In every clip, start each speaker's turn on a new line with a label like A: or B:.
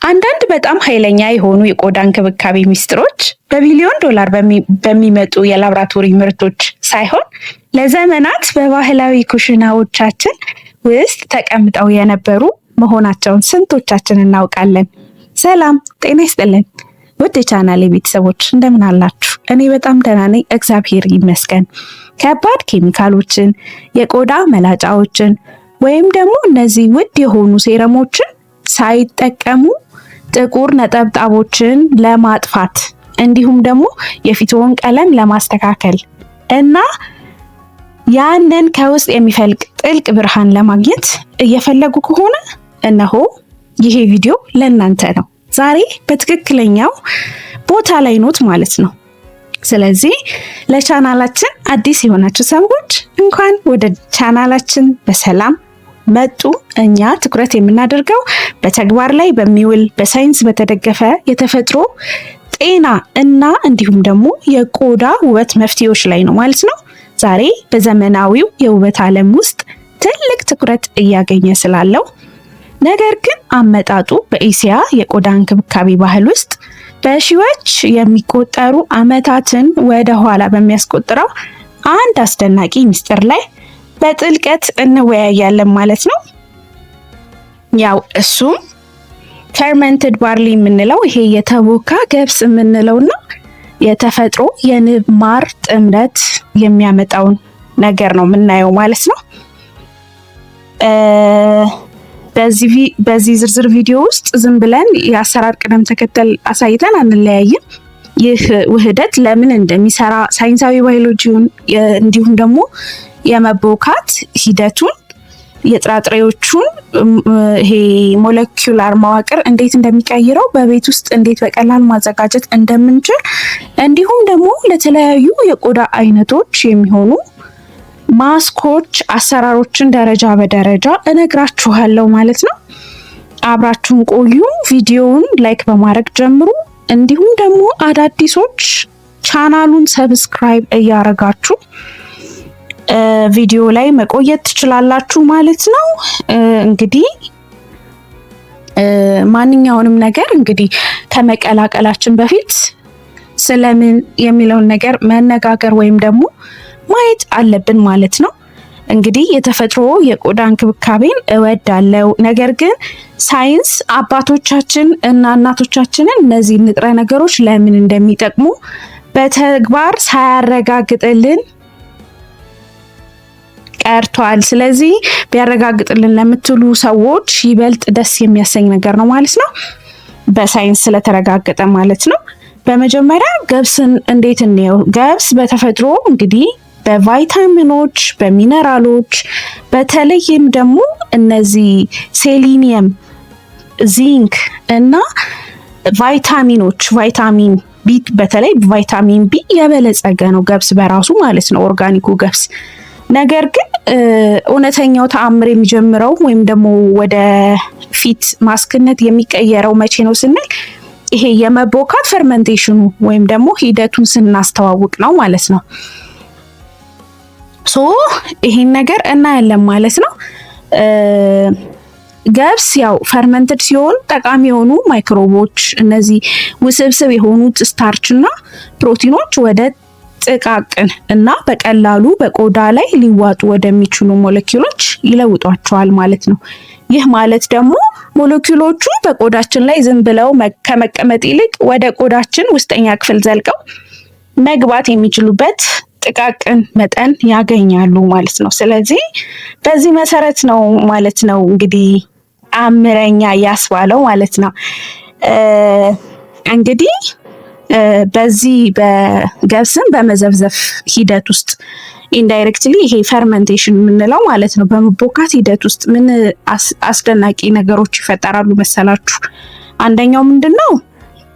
A: አንዳንድ በጣም ኃይለኛ የሆኑ የቆዳ እንክብካቤ ሚስጥሮች በቢሊዮን ዶላር በሚመጡ የላብራቶሪ ምርቶች ሳይሆን ለዘመናት በባህላዊ ኩሽናዎቻችን ውስጥ ተቀምጠው የነበሩ መሆናቸውን ስንቶቻችን እናውቃለን? ሰላም ጤና ይስጥልን ውድ የቻናሌ ቤተሰቦች እንደምን አላችሁ? እኔ በጣም ደህና ነኝ፣ እግዚአብሔር ይመስገን። ከባድ ኬሚካሎችን፣ የቆዳ መላጫዎችን ወይም ደግሞ እነዚህ ውድ የሆኑ ሴረሞችን ሳይጠቀሙ ጥቁር ነጠብጣቦችን ለማጥፋት እንዲሁም ደግሞ የፊትዎን ቀለም ለማስተካከል እና ያንን ከውስጥ የሚፈልቅ ጥልቅ ብርሃን ለማግኘት እየፈለጉ ከሆነ እነሆ ይሄ ቪዲዮ ለእናንተ ነው። ዛሬ በትክክለኛው ቦታ ላይ ኖት ማለት ነው። ስለዚህ ለቻናላችን አዲስ የሆናችሁ ሰዎች እንኳን ወደ ቻናላችን በሰላም መጡ። እኛ ትኩረት የምናደርገው በተግባር ላይ በሚውል በሳይንስ በተደገፈ የተፈጥሮ ጤና እና እንዲሁም ደግሞ የቆዳ ውበት መፍትሄዎች ላይ ነው ማለት ነው። ዛሬ በዘመናዊው የውበት ዓለም ውስጥ ትልቅ ትኩረት እያገኘ ስላለው ነገር ግን አመጣጡ በኤሲያ የቆዳ እንክብካቤ ባህል ውስጥ በሺዎች የሚቆጠሩ ዓመታትን ወደ ኋላ በሚያስቆጥረው አንድ አስደናቂ ሚስጥር ላይ በጥልቀት እንወያያለን ማለት ነው። ያው እሱም ፈርመንትድ ባርሊ የምንለው ይሄ የተቦካ ገብስ የምንለውና የተፈጥሮ የንብ ማር ጥምረት የሚያመጣውን ነገር ነው የምናየው ማለት ነው። በዚህ ዝርዝር ቪዲዮ ውስጥ ዝም ብለን የአሰራር ቅደም ተከተል አሳይተን አንለያይም። ይህ ውህደት ለምን እንደሚሰራ ሳይንሳዊ ባዮሎጂውን እንዲሁም ደግሞ የመቦካት ሂደቱን የጥራጥሬዎቹን ይሄ ሞለኪውላር መዋቅር እንዴት እንደሚቀይረው በቤት ውስጥ እንዴት በቀላል ማዘጋጀት እንደምንችል እንዲሁም ደግሞ ለተለያዩ የቆዳ አይነቶች የሚሆኑ ማስኮች አሰራሮችን ደረጃ በደረጃ እነግራችኋለሁ ማለት ነው። አብራችሁን ቆዩ። ቪዲዮውን ላይክ በማድረግ ጀምሩ። እንዲሁም ደግሞ አዳዲሶች ቻናሉን ሰብስክራይብ እያረጋችሁ ቪዲዮ ላይ መቆየት ትችላላችሁ ማለት ነው። እንግዲህ ማንኛውንም ነገር እንግዲህ ከመቀላቀላችን በፊት ስለምን የሚለውን ነገር መነጋገር ወይም ደግሞ ማየት አለብን ማለት ነው። እንግዲህ የተፈጥሮ የቆዳ እንክብካቤን እወዳለሁ፣ ነገር ግን ሳይንስ አባቶቻችን እና እናቶቻችንን እነዚህ ንጥረ ነገሮች ለምን እንደሚጠቅሙ በተግባር ሳያረጋግጥልን ቀርቷል። ስለዚህ ቢያረጋግጥልን ለምትሉ ሰዎች ይበልጥ ደስ የሚያሰኝ ነገር ነው ማለት ነው፣ በሳይንስ ስለተረጋገጠ ማለት ነው። በመጀመሪያ ገብስን እንዴት እንየው? ገብስ በተፈጥሮ እንግዲህ በቫይታሚኖች፣ በሚነራሎች በተለይም ደግሞ እነዚህ ሴሊኒየም፣ ዚንክ እና ቫይታሚኖች ቫይታሚን ቢ በተለይ ቫይታሚን ቢ የበለጸገ ነው ገብስ በራሱ ማለት ነው፣ ኦርጋኒኩ ገብስ። ነገር ግን እውነተኛው ተአምር የሚጀምረው ወይም ደግሞ ወደ ፊት ማስክነት የሚቀየረው መቼ ነው ስንል ይሄ የመቦካት ፈርመንቴሽኑ ወይም ደግሞ ሂደቱን ስናስተዋውቅ ነው ማለት ነው። ሶ ይሄን ነገር እናያለን ማለት ነው። ገብስ ያው ፈርመንትድ ሲሆን ጠቃሚ የሆኑ ማይክሮቦች እነዚህ ውስብስብ የሆኑት ስታርች እና ፕሮቲኖች ወደ ጥቃቅን እና በቀላሉ በቆዳ ላይ ሊዋጡ ወደሚችሉ ሞለኪውሎች ይለውጧቸዋል ማለት ነው። ይህ ማለት ደግሞ ሞለኪውሎቹ በቆዳችን ላይ ዝም ብለው ከመቀመጥ ይልቅ ወደ ቆዳችን ውስጠኛ ክፍል ዘልቀው መግባት የሚችሉበት ጥቃቅን መጠን ያገኛሉ ማለት ነው። ስለዚህ በዚህ መሰረት ነው ማለት ነው እንግዲህ አምረኛ ያስባለው ማለት ነው። እንግዲህ በዚህ በገብስን በመዘፍዘፍ ሂደት ውስጥ ኢንዳይሬክትሊ ይሄ ፈርመንቴሽን የምንለው ማለት ነው በመቦካት ሂደት ውስጥ ምን አስደናቂ ነገሮች ይፈጠራሉ መሰላችሁ? አንደኛው ምንድነው?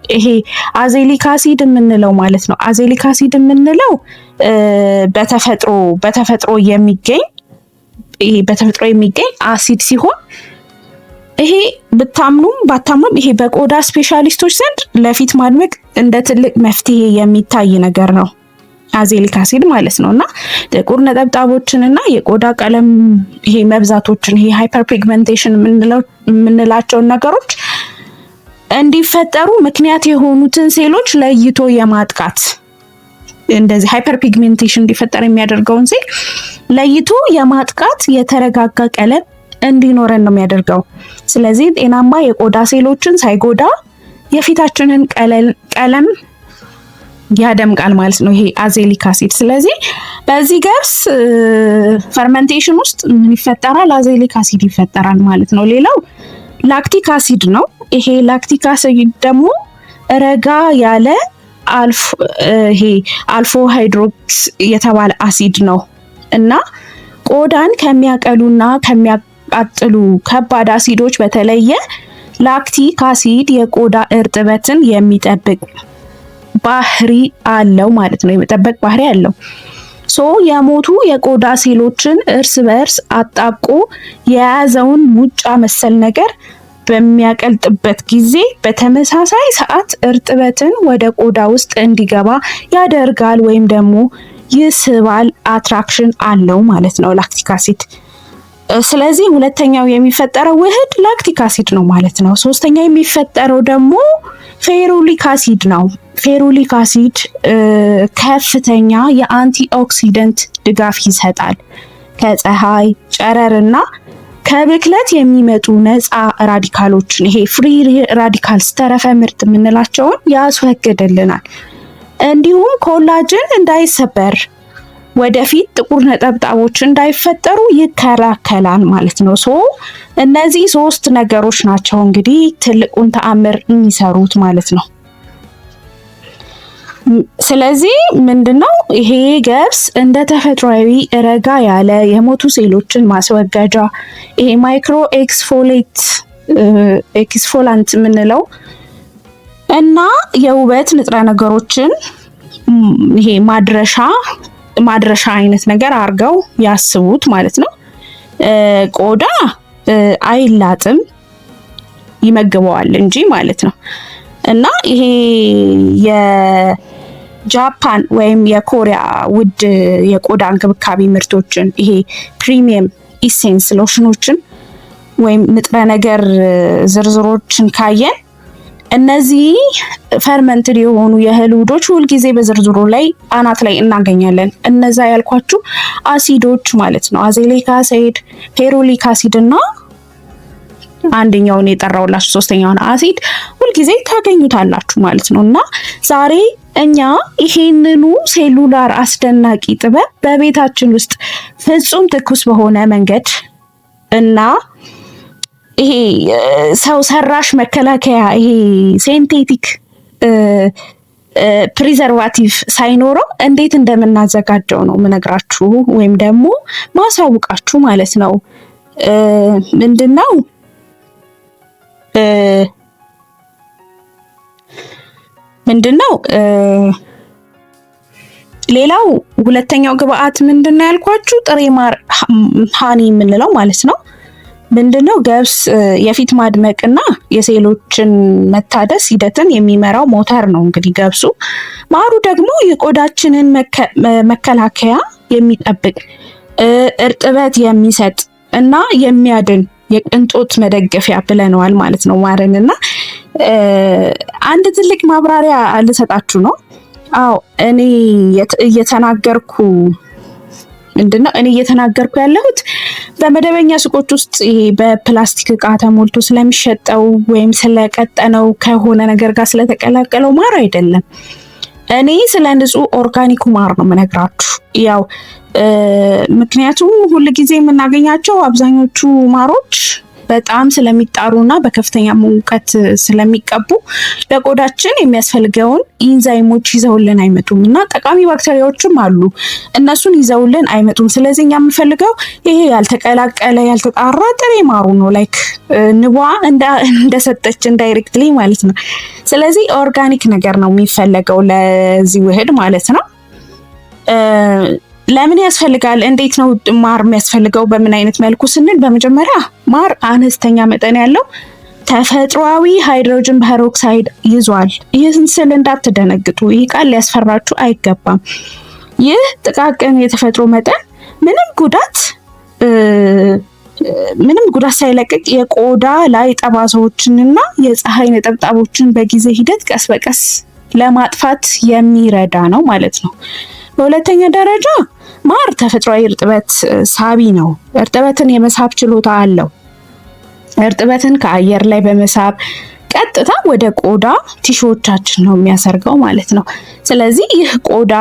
A: ይሄ አዜሊክ አሲድ የምንለው ማለት ነው። አዜሊክ አሲድ የምንለው በተፈጥሮ የሚገኝ አሲድ ሲሆን ይሄ ብታምኑም ባታምኑም ይሄ በቆዳ ስፔሻሊስቶች ዘንድ ለፊት ማድመቅ እንደ ትልቅ መፍትሄ የሚታይ ነገር ነው አዜሊክ አሲድ ማለት ነው። እና ጥቁር ነጠብጣቦችን እና የቆዳ ቀለም ይሄ መብዛቶችን ይሄ ሃይፐር ፒግመንቴሽን የምንላቸውን ነገሮች እንዲፈጠሩ ምክንያት የሆኑትን ሴሎች ለይቶ የማጥቃት እንደዚህ ሃይፐርፒግሜንቴሽን እንዲፈጠር የሚያደርገውን ሴል ለይቶ የማጥቃት የተረጋጋ ቀለም እንዲኖረን ነው የሚያደርገው። ስለዚህ ጤናማ የቆዳ ሴሎችን ሳይጎዳ የፊታችንን ቀለም ያደምቃል ማለት ነው ይሄ አዜሊክ አሲድ። ስለዚህ በዚህ ገብስ ፈርመንቴሽን ውስጥ ምን ይፈጠራል? አዜሊክ አሲድ ይፈጠራል ማለት ነው። ሌላው ላክቲክ አሲድ ነው። ይሄ ላክቲክ አሲድ ደግሞ ረጋ ያለ አልፎ ሃይድሮክስ የተባለ አሲድ ነው እና ቆዳን ከሚያቀሉና ከሚያቃጥሉ ከባድ አሲዶች በተለየ ላክቲክ አሲድ የቆዳ እርጥበትን የሚጠብቅ ባህሪ አለው ማለት ነው። የመጠበቅ ባህሪ አለው። የሞቱ የቆዳ ሴሎችን እርስ በእርስ አጣብቆ የያዘውን ሙጫ መሰል ነገር በሚያቀልጥበት ጊዜ በተመሳሳይ ሰዓት እርጥበትን ወደ ቆዳ ውስጥ እንዲገባ ያደርጋል ወይም ደግሞ ይስባል። አትራክሽን አለው ማለት ነው ላክቲክ አሲድ። ስለዚህ ሁለተኛው የሚፈጠረው ውህድ ላክቲክ አሲድ ነው ማለት ነው። ሶስተኛ የሚፈጠረው ደግሞ ፌሩሊክ አሲድ ነው። ፌሩሊክ አሲድ ከፍተኛ የአንቲ ኦክሲደንት ድጋፍ ይሰጣል። ከፀሐይ ጨረርና ከብክለት የሚመጡ ነፃ ራዲካሎችን ይሄ ፍሪ ራዲካልስ ተረፈ ምርት የምንላቸውን ያስወግድልናል። እንዲሁም ኮላጅን እንዳይሰበር ወደፊት ጥቁር ነጠብጣቦች እንዳይፈጠሩ ይከላከላል ማለት ነው። እነዚህ ሶስት ነገሮች ናቸው እንግዲህ ትልቁን ተአምር የሚሰሩት ማለት ነው። ስለዚህ ምንድነው ይሄ ገብስ እንደ ተፈጥሯዊ ረጋ ያለ የሞቱ ሴሎችን ማስወገጃ ይሄ ማይክሮ ኤክስፎላንት የምንለው እና የውበት ንጥረ ነገሮችን ይሄ ማድረሻ አይነት ነገር አድርገው ያስቡት ማለት ነው። ቆዳ አይላጥም ይመግበዋል እንጂ ማለት ነው። እና ይሄ የጃፓን ወይም የኮሪያ ውድ የቆዳ እንክብካቤ ምርቶችን ይሄ ፕሪሚየም ኢሴንስ ሎሽኖችን ወይም ንጥረ ነገር ዝርዝሮችን ካየን እነዚህ ፈርመንትድ የሆኑ የእህል ውህዶች ሁልጊዜ በዝርዝሩ ላይ አናት ላይ እናገኛለን። እነዛ ያልኳችሁ አሲዶች ማለት ነው። አዜሊክ አሲድ፣ ፌሩሊክ አሲድ እና አንደኛውን የጠራውላችሁ ሶስተኛውን አሲድ ሁልጊዜ ታገኙታላችሁ ማለት ነው። እና ዛሬ እኛ ይሄንኑ ሴሉላር አስደናቂ ጥበብ በቤታችን ውስጥ ፍጹም ትኩስ በሆነ መንገድ እና ይሄ ሰው ሰራሽ መከላከያ ይሄ ሴንቴቲክ ፕሪዘርቫቲቭ ሳይኖረው እንዴት እንደምናዘጋጀው ነው ምነግራችሁ ወይም ደግሞ ማሳውቃችሁ ማለት ነው። ምንድነው ሌላው ሁለተኛው ግብአት ምንድነው ያልኳችሁ ጥሬ ማር ሃኒ የምንለው ማለት ነው። ምንድነው ገብስ የፊት ማድመቅና የሴሎችን መታደስ ሂደትን የሚመራው ሞተር ነው እንግዲህ ገብሱ። ማሩ ደግሞ የቆዳችንን መከላከያ የሚጠብቅ እርጥበት የሚሰጥ እና የሚያድን የቅንጦት መደገፊያ ብለነዋል ማለት ነው ማርን። እና አንድ ትልቅ ማብራሪያ ልሰጣችሁ ነው። እኔ እየተናገርኩ ያለሁት በመደበኛ ሱቆች ውስጥ ይሄ በፕላስቲክ እቃ ተሞልቶ ስለሚሸጠው ወይም ስለቀጠነው ከሆነ ነገር ጋር ስለተቀላቀለው ማር አይደለም። እኔ ስለ ንጹህ ኦርጋኒኩ ማር ነው የምነግራችሁ። ምክንያቱም ሁልጊዜ የምናገኛቸው አብዛኞቹ ማሮች በጣም ስለሚጣሩና በከፍተኛ ሙቀት ስለሚቀቡ ለቆዳችን የሚያስፈልገውን ኢንዛይሞች ይዘውልን አይመጡም እና ጠቃሚ ባክቴሪያዎችም አሉ እነሱን ይዘውልን አይመጡም። ስለዚህ እኛ የምንፈልገው ይሄ ያልተቀላቀለ ያልተጣራ ጥሬ ማሩ ነው። ላይክ ንቧ እንደሰጠችን ዳይሬክትሊ ማለት ነው። ስለዚህ ኦርጋኒክ ነገር ነው የሚፈለገው ለዚህ ውህድ ማለት ነው። ለምን ያስፈልጋል? እንዴት ነው ማር የሚያስፈልገው? በምን አይነት መልኩ ስንል በመጀመሪያ ማር አነስተኛ መጠን ያለው ተፈጥሯዊ ሃይድሮጅን ፐሮክሳይድ ይዟል። ይህን ስል እንዳትደነግጡ፣ ይህ ቃል ሊያስፈራችሁ አይገባም። ይህ ጥቃቅን የተፈጥሮ መጠን ምንም ጉዳት ምንም ጉዳት ሳይለቅቅ የቆዳ ላይ ጠባሳዎችንና የፀሐይ ነጠብጣቦችን በጊዜ ሂደት ቀስ በቀስ ለማጥፋት የሚረዳ ነው ማለት ነው። በሁለተኛ ደረጃ ማር ተፈጥሯዊ እርጥበት ሳቢ ነው። እርጥበትን የመሳብ ችሎታ አለው። እርጥበትን ከአየር ላይ በመሳብ ቀጥታ ወደ ቆዳ ቲሹዎቻችን ነው የሚያሰርገው ማለት ነው። ስለዚህ ይህ ቆዳ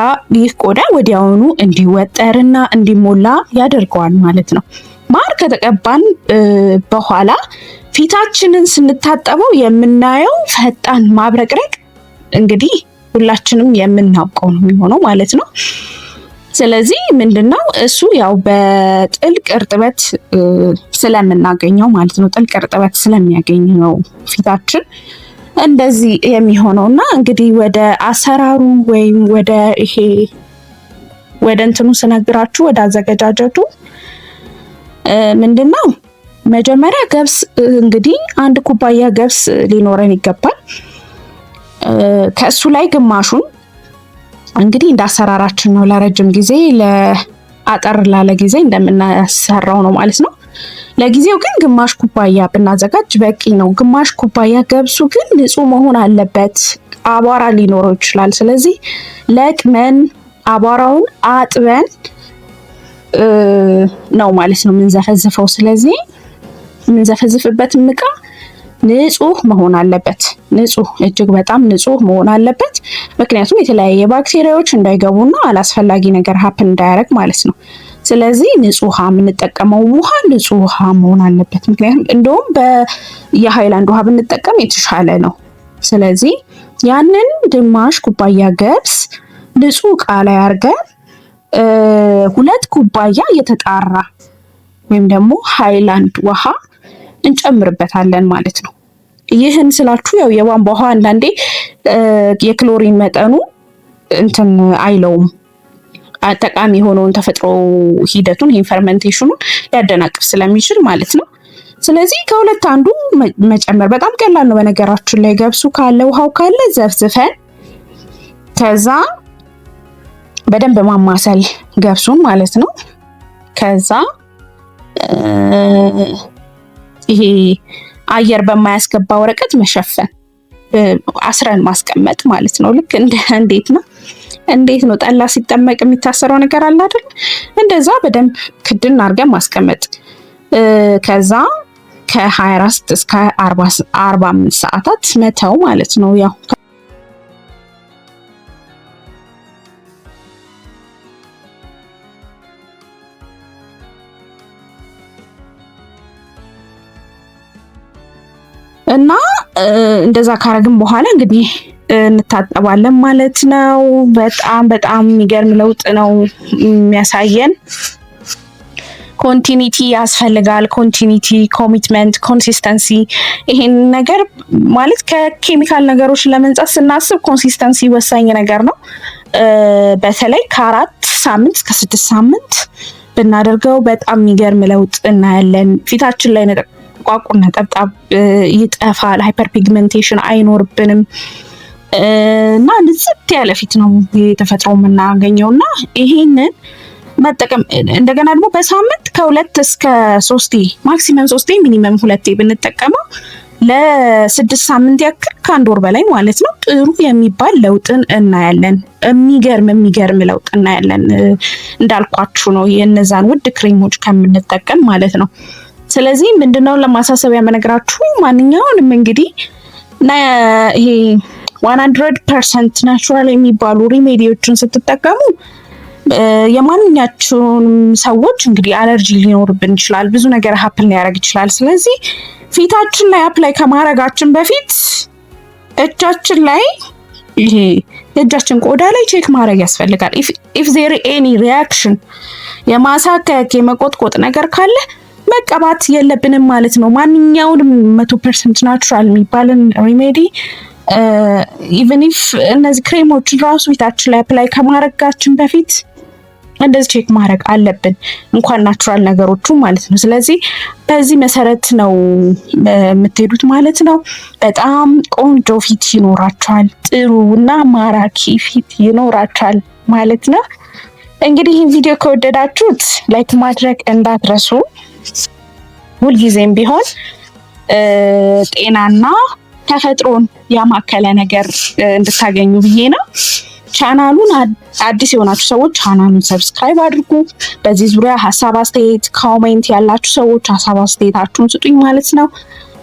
A: ወዲያውኑ እንዲወጠርና እንዲሞላ ያደርገዋል ማለት ነው። ማር ከተቀባን በኋላ ፊታችንን ስንታጠበው የምናየው ፈጣን ማብረቅረቅ እንግዲህ ሁላችንም የምናውቀው ነው የሚሆነው ማለት ነው። ስለዚህ ምንድነው እሱ ያው በጥልቅ እርጥበት ስለምናገኘው ማለት ነው። ጥልቅ እርጥበት ስለሚያገኝ ነው ፊታችን እንደዚህ የሚሆነው እና እንግዲህ ወደ አሰራሩ ወይም ወደ እንትኑ ስነግራችሁ ወደ አዘገጃጀቱ ምንድነው መጀመሪያ ገብስ እንግዲህ 1 ኩባያ ገብስ ሊኖረን ይገባል። ከእሱ ላይ ግማሹን እንግዲህ እንዳሰራራችን ነው። ለረጅም ጊዜ ለአጠር ላለ ጊዜ እንደምናሰራው ነው ማለት ነው። ለጊዜው ግን ግማሽ ኩባያ ብናዘጋጅ በቂ ነው። ግማሽ ኩባያ ገብሱ ግን ንጹህ መሆን አለበት። አቧራ ሊኖረው ይችላል። ስለዚህ ለቅመን አቧራውን አጥበን ነው ማለት ነው የምንዘፈዝፈው። ስለዚህ የምንዘፈዝፍበት ዕቃ ንጹህ መሆን አለበት። ንጹህ እጅግ በጣም ንጹህ መሆን አለበት። ምክንያቱም የተለያየ ባክቴሪያዎች እንዳይገቡና አላስፈላጊ ነገር ሀፕን እንዳያደርግ ማለት ነው። ስለዚህ ንጹህ ውሃ የምንጠቀመው ውሃ ንጹህ ውሃ መሆን አለበት። ምክንያቱም እንደውም የሃይላንድ ውሃ ብንጠቀም የተሻለ ነው። ስለዚህ ያንን ግማሽ ኩባያ ገብስ ንጹህ ዕቃ ላይ አድርገን 2 ኩባያ የተጣራ ወይም ደግሞ ሃይላንድ ውሃ እንጨምርበታለን ማለት ነው። ይህን ስላችሁ ያው የቧንቧ ውሃ አንዳንዴ የክሎሪን መጠኑ እንትን አይለውም፣ ጠቃሚ የሆነውን ተፈጥሮ ሂደቱን ይሄን ፈርመንቴሽኑን ሊያደናቅፍ ስለሚችል ማለት ነው። ስለዚህ ከሁለት አንዱ መጨመር በጣም ቀላል ነው። በነገራችን ላይ ገብሱ ካለ ውሃው ካለ ዘፍዝፈን ከዛ በደንብ ማማሰል ገብሱን ማለት ነው። ከዛ ይሄ አየር በማያስገባ ወረቀት መሸፈን አስረን ማስቀመጥ ማለት ነው። ልክ እንዴት ነው ጠላ ሲጠመቅ የሚታሰረው ነገር አለ አይደል? እንደዛ በደንብ ክድን አድርገን ማስቀመጥ ከዛ ከ24 እስከ 45 ሰዓታት መተው ማለት ነው። ያው እና እንደዛ ካረግን በኋላ እንግዲህ እንታጠባለን ማለት ነው። በጣም የሚገርም ለውጥ ነው የሚያሳየን። ኮንቲኒቲ ያስፈልጋል። ኮንቲኒቲ፣ ኮሚትመንት፣ ኮንሲስተንሲ። ይሄን ነገር ማለት ከኬሚካል ነገሮች ለመንጻት ስናስብ ኮንሲስተንሲ ወሳኝ ነገር ነው። በተለይ ከ4 ሳምንት እስከ 6 ሳምንት ብናደርገው በጣም የሚገርም ለውጥ እናያለን። ፊታችን ላይ ቋቁር ነጠብጣብ ይጠፋል። ሃይፐር ፒግመንቴሽን አይኖርብንም እና ንጽት ያለ ፊት ነው የተፈጥሮ የምናገኘው እና ይሄንን መጠቀም እንደገና ደግሞ በሳምንት ከ2 እስከ 3 ማክሲመም 3 ሚኒመም 2 ብንጠቀመው ለ6 ሳምንት ያክል ከ1 ወር በላይ ማለት ነው ጥሩ የሚባል ለውጥን እናያለን። የሚገርም ለውጥ እናያለን። እንዳልኳችሁ ነው የነዛን ውድ ክሬሞች ከምንጠቀም ማለት ነው። ስለዚህ ምንድነው ለማሳሰቢያ መነግራችሁ ማንኛውንም እንግዲህ ይሄ 100% ናቹራል የሚባሉ ሪሜዲዎችን ስትጠቀሙ የማንኛቸውንም ሰዎች እንግዲህ አለርጂ ሊኖርብን ይችላል። ብዙ ነገር ሀፕን ሊያደርግ ይችላል። ስለዚህ ፊታችን ላይ አፕላይ ከማድረጋችን በፊት እጃችን ላይ ይሄ የእጃችን ቆዳ ላይ ቼክ ማድረግ ያስፈልጋል። if there any reaction የማሳከክ የመቆጥቆጥ ነገር ካለ መቀባት የለብንም ማለት ነው። ማንኛውንም 100% ናቹራል የሚባልን ሪሜዲ ኢቨን ኢፍ እነዚህ ክሬሞች ራሱ ፊታችን ላይ አፕላይ ከማድረጋችን በፊት እንደዚህ ቼክ ማድረግ አለብን፣ እንኳን ናቹራል ነገሮቹ ማለት ነው። ስለዚህ በዚህ መሰረት ነው የምትሄዱት ማለት ነው። በጣም ቆንጆ ፊት ይኖራችኋል፣ ጥሩ እና ማራኪ ፊት ይኖራችኋል ማለት ነው። እንግዲህ ይህን ቪዲዮ ከወደዳችሁት ላይክ ማድረግ እንዳትረሱ። ሁልጊዜም ቢሆን ጤናና ተፈጥሮን ያማከለ ነገር እንድታገኙ ብዬ ነው። ቻናሉን አዲስ የሆናችሁ ሰዎች ቻናሉን ሰብስክራይብ አድርጉ። በዚህ ዙሪያ ሀሳብ አስተያየት፣ ኮሜንት ያላችሁ ሰዎች ሀሳብ አስተያየታችሁን ስጡኝ ማለት ነው።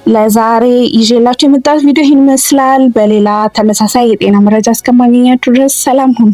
A: ለዛሬ ይዤላችሁ የመጣሁት ቪዲዮ ይህን ይመስላል። በሌላ ተመሳሳይ የጤና መረጃ እስከማገኛችሁ ድረስ ሰላም ሁኑ።